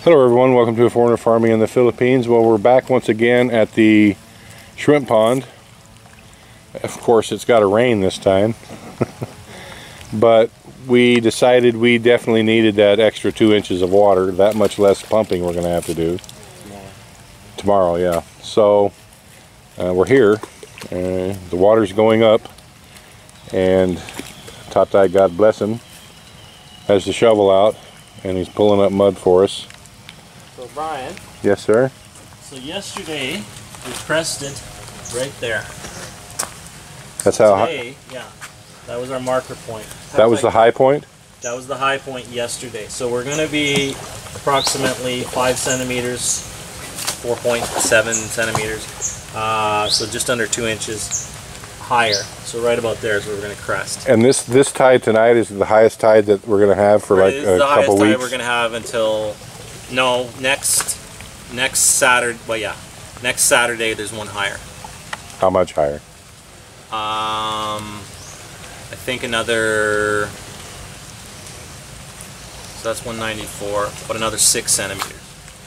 Hello everyone, welcome to Foreigner Farming in the Philippines. Well, we're back once again at the shrimp pond. Of course, it's got to rain this time. But we decided we definitely needed that extra 2 inches of water, that much less pumping we're going to have to do. Tomorrow, yeah. So, we're here. The water's going up. And Tatay, God bless him, has the shovel out. And he's pulling up mud for us. So Brian. Yes, sir. So yesterday we pressed it right there. That's how today, yeah, that was our marker point. That was the high point? That was the high point yesterday. So we're going to be approximately 5 centimeters, 4.7 centimeters. So just under 2 inches higher. So right about there is where we're going to crest. And this tide tonight is the highest tide that we're going to have for like a couple weeks? This is the highest tide we're going to have until, no, next Saturday, well yeah, next Saturday there's one higher. How much higher? I think another, so that's 194, but another 6 centimeters.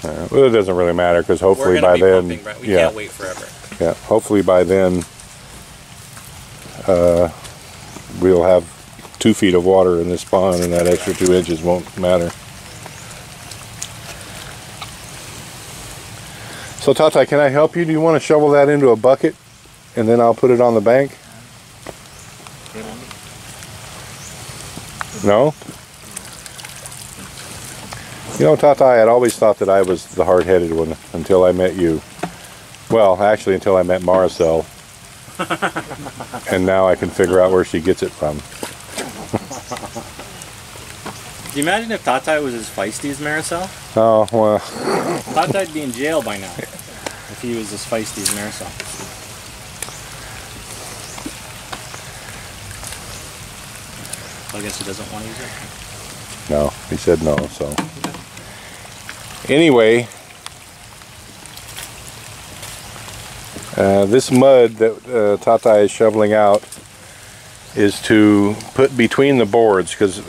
Well, it doesn't really matter because hopefully by then, pumping, right? We can't wait forever. Yeah, hopefully by then we'll have 2 feet of water in this pond, and that extra 2 inches won't matter. So Tatay, can I help you? Do you want to shovel that into a bucket, and then I'll put it on the bank? No? You know, Tatay, I'd always thought that I was the hard-headed one until I met you. Well, actually, until I met Maricel. And now I can figure out where she gets it from. Do you imagine if Tatay was as feisty as Maricel? Oh, well. Tatay'd be in jail by now if he was as feisty as Maricel. I guess he doesn't want to use it. No, he said no, so. Anyway, this mud that Tatay is shoveling out is to put between the boards, because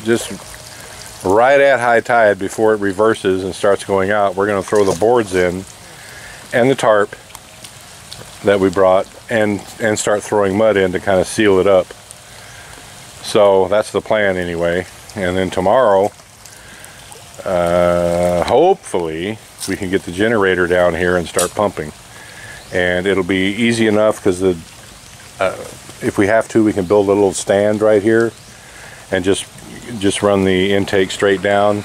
just right at high tide, before it reverses and starts going out, we're going to throw the boards in and the tarp that we brought and start throwing mud in to kind of seal it up. So that's the plan anyway. And then tomorrow, hopefully we can get the generator down here and start pumping. And it'll be easy enough because if we have to, we can build a little stand right here and just run the intake straight down.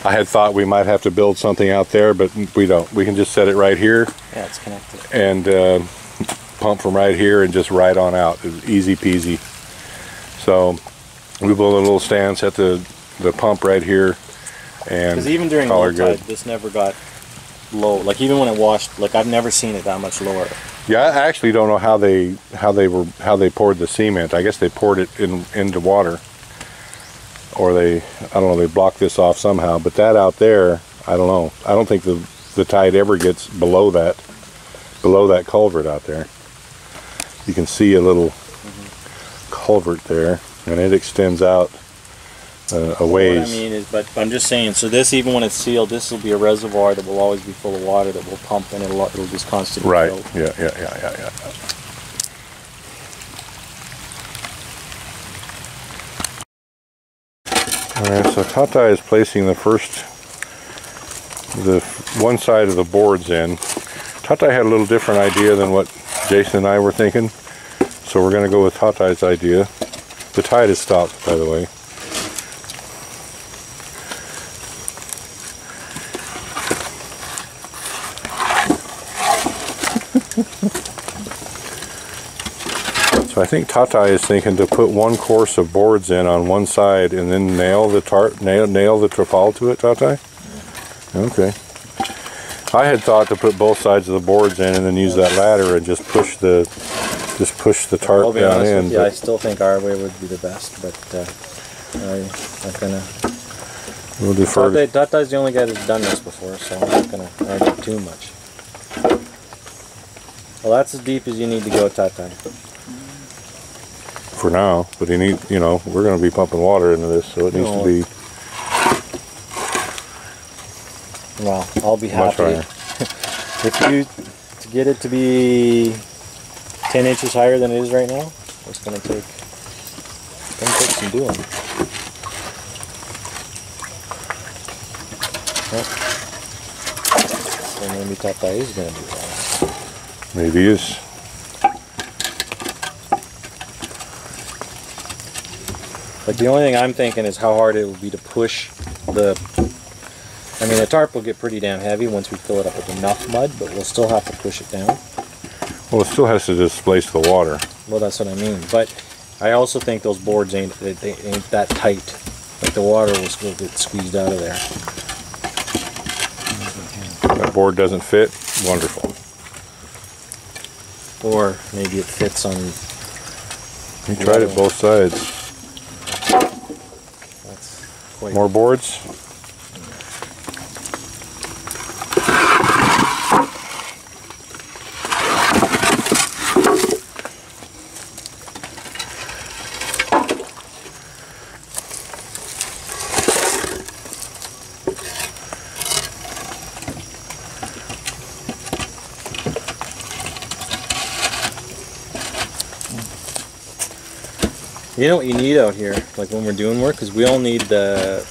I had thought we might have to build something out there, but we don't. We can just set it right here. Yeah, it's connected. And pump from right here and just right on out. It's easy peasy. So we build a little stand, set the pump right here, and because even during low tide, this never got low. Like even when it washed, like I've never seen it that much lower. Yeah, I actually don't know how they poured the cement. I guess they poured it into water, or I don't know, they blocked this off somehow. But that out there, I don't know. I don't think the tide ever gets below that culvert out there. You can see a little culvert there, and it extends out a ways. What I mean is, but I'm just saying, so this, even when it's sealed, this will be a reservoir that will always be full of water that will pump, and it'll just constantly right. fill. Yeah. Alright, so Tatay is placing the one side of the boards in. Tatay had a little different idea than what Jason and I were thinking, so we're going to go with Tatay's idea. The tide has stopped, by the way. So I think Tatay is thinking to put one course of boards in on one side and then nail the trafal to it, Tatay? Okay. I had thought to put both sides of the boards in and then use that ladder and just push the tarp down in. Yeah, I still think our way would be the best, but I'm gonna. We'll defer. Tatay's the only guy that's done this before, so I'm not gonna argue too much. Well, that's as deep as you need to go, Tatay. For now, but we're going to be pumping water into this, so it needs to be Well, I'll be Much happy. higher. If you, to get it to be 10 inches higher than it is right now, it's going to take some doing. Yep. So maybe Tata is going to do that. Maybe he is. Like the only thing I'm thinking is how hard it would be to push the. I mean, the tarp will get pretty damn heavy once we fill it up with enough mud, but we'll still have to push it down. Well, it still has to displace the water. Well, that's what I mean. But I also think those boards ain't that tight. Like the water will still get squeezed out of there. That board doesn't fit. Wonderful. Or maybe it fits on. You tried it both sides. That's quite. More boards? You know what you need out here, like when we're doing work, because we all need the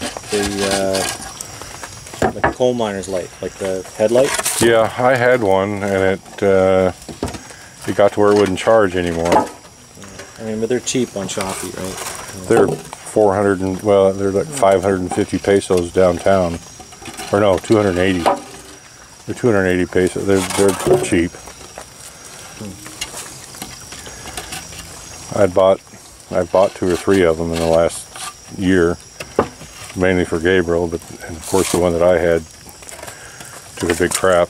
coal miner's light, like the headlight. Yeah, I had one, and it got to where it wouldn't charge anymore. I mean, but they're cheap on Shopee, right? They're 400 and well, they're like 550 pesos downtown, or no, 280. They're 280 pesos. They're cheap. I've bought 2 or 3 of them in the last year, mainly for Gabriel, but and of course the one that I had took a big crap.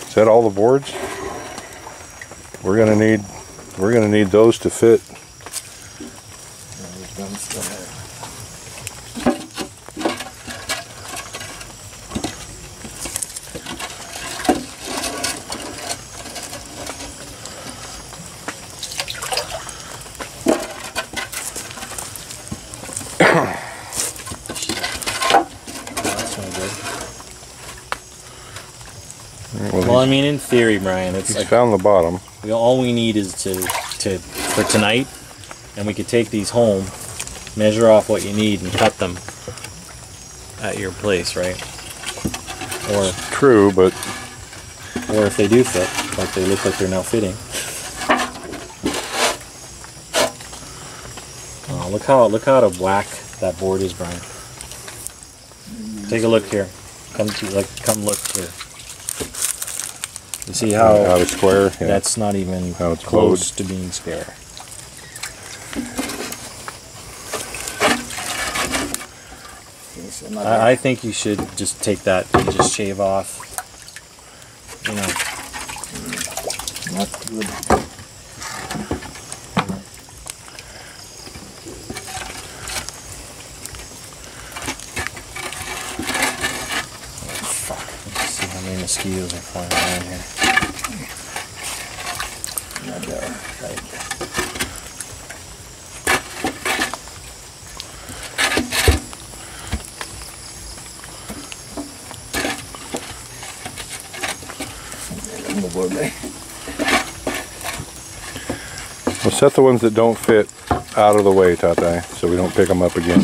Is that all the boards? We're gonna need those to fit. Well, I mean, in theory, Brian, it's He's like found the bottom. all we need is to for tonight, and we could take these home, measure off what you need, and cut them at your place, right? Or True, but if they do fit, like they look like they're now fitting. Oh, look how out of whack that board is, Brian. Take a look here. Come look here. You see how out of square. Yeah. that's not even How it's close to being square. I think you should just take that and just shave off. You know. Not good. Let's see how many mosquitoes are flying around here. Not there. Right. We'll set the ones that don't fit out of the way, Tatai, so we don't pick them up again.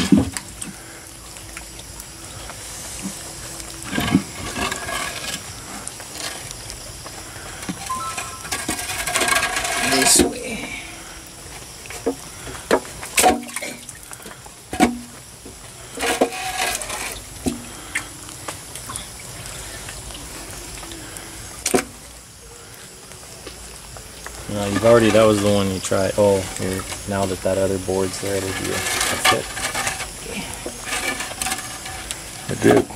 This way. No, you've already, that was the one you tried. Oh, here, now that other board's there, it'll be a fit. I did.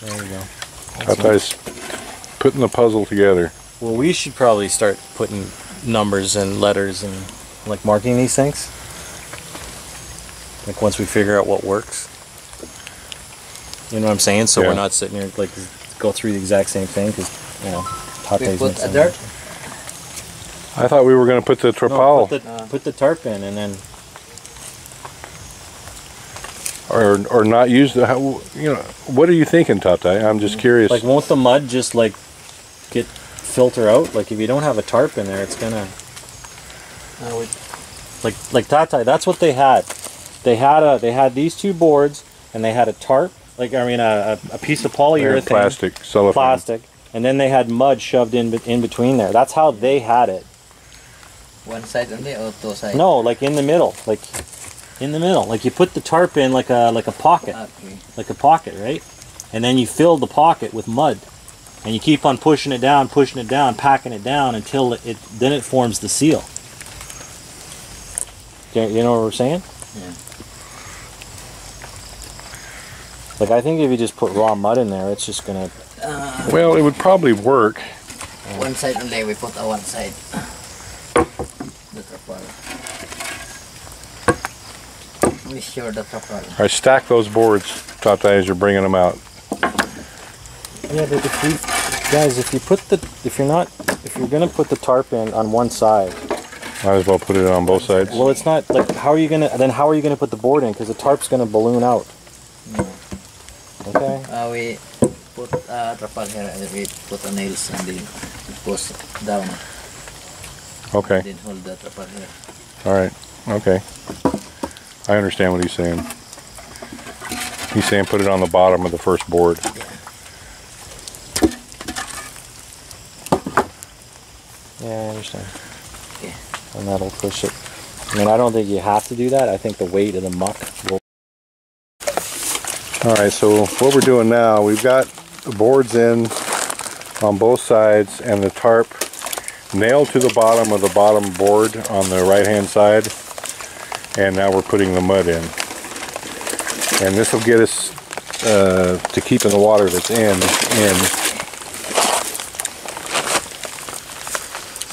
There you go. Tatai's putting the puzzle together. Well, we should probably start putting numbers and letters and like marking these things. Like once we figure out what works. You know what I'm saying? So Yeah. we're not sitting here like go through the exact same thing because you know Tate's put mixing there? it. I thought we were going to put the trapal. No, put the tarp in and then or not use the, how, you know, what are you thinking, Tatai? I'm just curious. Like, won't the mud just like get filter out? Like, if you don't have a tarp in there, it's gonna. Like Tatai, that's what they had. They had these two boards, and they had a tarp. Like, I mean, a piece of polyurethane, plastic, cellophane. plastic, and then they had mud shoved in between there. That's how they had it. One side only or two sides? No, like in the middle, like in the middle. Like you put the tarp in like a pocket, Okay. like a pocket, right? And then you fill the pocket with mud, and you keep on pushing it down, packing it down until then it forms the seal. You know what we're saying? Yeah. Like, I think if you just put raw mud in there, it's just gonna. Well, it would probably work. One side only, we put on one side. The trapal. We sure the trapal. All right, stack those boards, Tatai, as you're bringing them out. Yeah, but if you're gonna put the tarp in on one side. Might as well put it on both sides. Well, it's not like how are you gonna put the board in? Because the tarp's gonna balloon out. No. Okay. We put trapal here and we put the nails and then push down. Okay. Then hold the trapal here. All right. Okay. I understand what he's saying. He's saying put it on the bottom of the first board. Yeah, I understand. Okay. And that'll push it. I mean, I don't think you have to do that. I think the weight of the muck will. All right, so what we're doing now, we've got the boards in on both sides and the tarp nailed to the bottom of the bottom board on the right-hand side. And now we're putting the mud in. And this will get us to keeping the water that's in.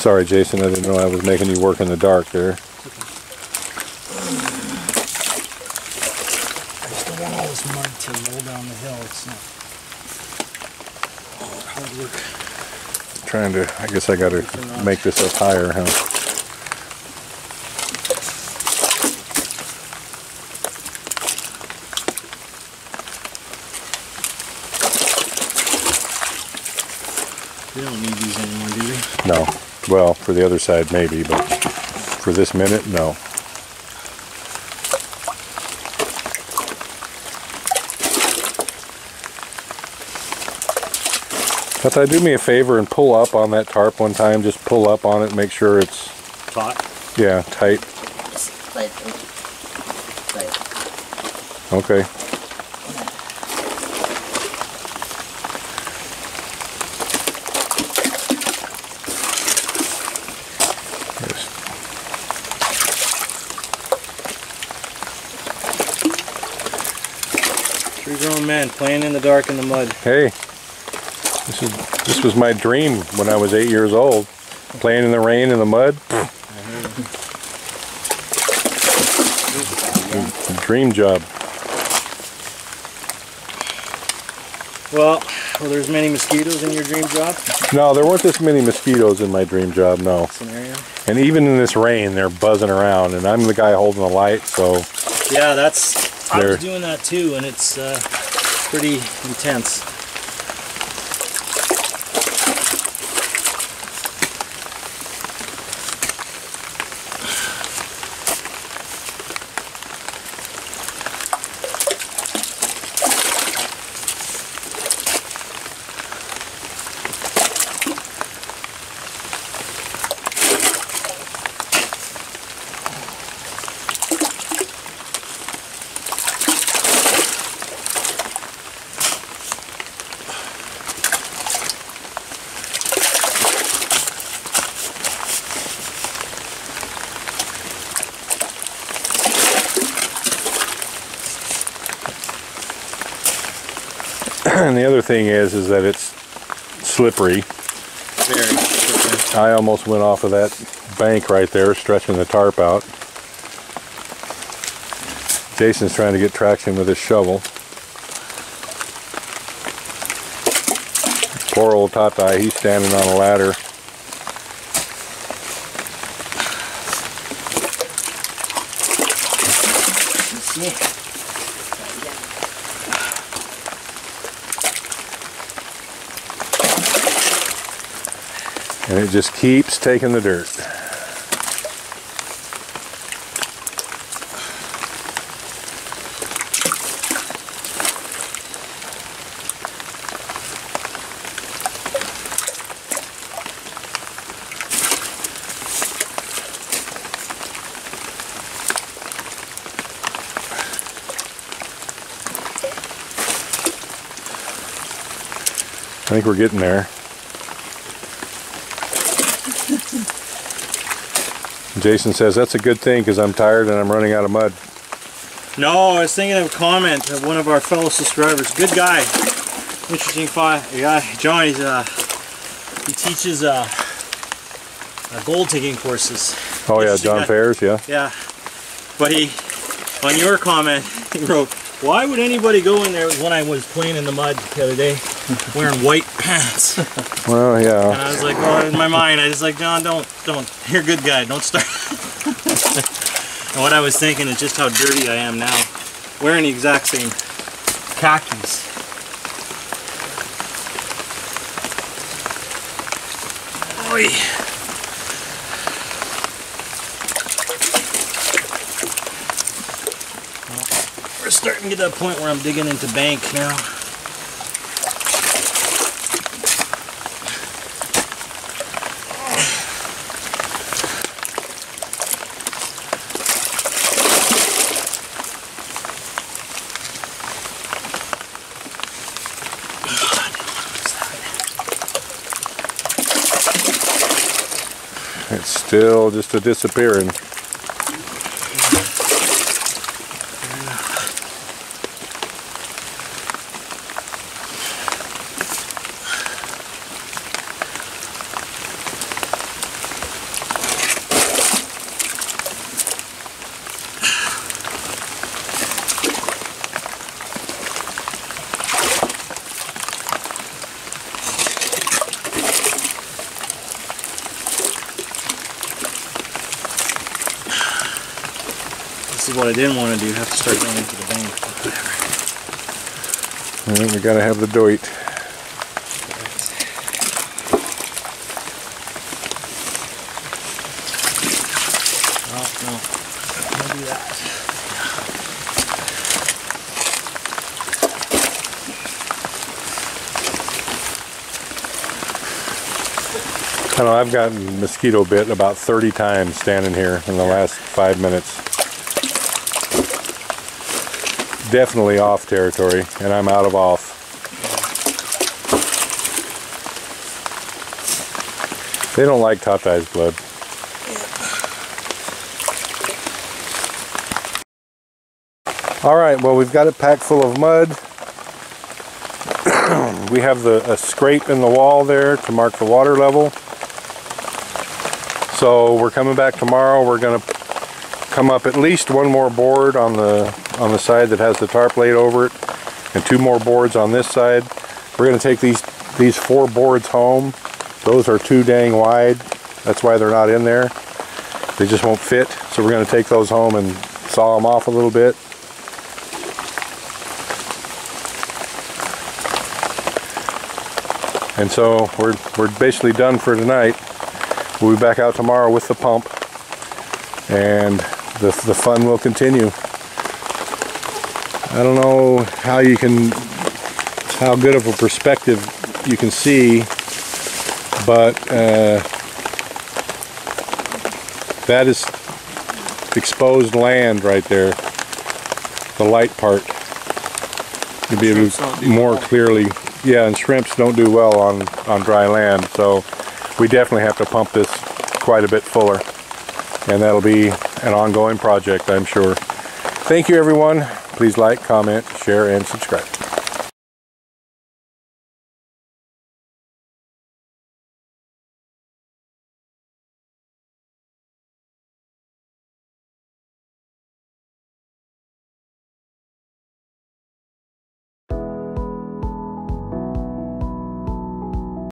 Sorry, Jason, I didn't know I was making you work in the dark there. I just don't want all this mud to roll down the hill. It's not hard work. Trying to, I guess I got to make this up higher, huh? We don't need these anymore, do we? No. Well, for the other side maybe, but for this minute, no. Tatai, do me a favor and pull up on that tarp one time. Just pull up on it, make sure it's, Taut. yeah, tight. Tight. Tight. Okay. Yes. True grown man playing in the dark in the mud. Hey, this was my dream when I was 8 years old. Playing in the rain and the mud. Dream job. Well, were there as many mosquitoes in your dream job No, there weren't this many mosquitoes in my dream job, no. scenario? And even in this rain, they're buzzing around, and I'm the guy holding the light, so Yeah, I There. was doing that too, and it's pretty intense. and the other thing is that it's slippery. Very. I almost went off of that bank right there, stretching the tarp out. Jason's trying to get traction with his shovel. Poor old Tatai, he's standing on a ladder. You see? And it just keeps taking the dirt. I think we're getting there. Jason says that's a good thing because I'm tired and I'm running out of mud. No, I was thinking of a comment of one of our fellow subscribers. Good guy. Interesting guy. John, he teaches gold digging courses. Oh yeah, John Fairs, yeah. Yeah. But on your comment, he wrote, why would anybody go in there when I was playing in the mud the other day wearing white pants? Well, yeah. And I was like, well, in my mind, I was like, John, don't. You're a good guy. Don't start. And what I was thinking is just how dirty I am now. Wearing the exact same khakis. Oy. We're starting to get to that point where I'm digging into bank now. It's still just a disappearing. This is what I didn't want to do, have to start going into the bank. I think we gotta have the doit. Oh, no. I'll do that. I know I've gotten mosquito bit about 30 times standing here in the last 5 minutes. Definitely off territory, and I'm out of off. They don't like Tatai's blood. Alright, well, we've got it packed full of mud. We have a scrape in the wall there to mark the water level. So we're coming back tomorrow. We're going to come up at least one more board on the side that has the tarp laid over it, and 2 more boards on this side. We're going to take these 4 boards home. Those are too dang wide. That's why they're not in there. They just won't fit. So we're going to take those home and saw them off a little bit. And so we're basically done for tonight. We'll be back out tomorrow with the pump, and the fun will continue. I don't know how good of a perspective you can see, but that is exposed land right there, the light part. You'll be able to more clearly. Yeah, and shrimps don't do well on dry land, so we definitely have to pump this quite a bit fuller, and that'll be an ongoing project, I'm sure. Thank you, everyone. Please like, comment, share, and subscribe.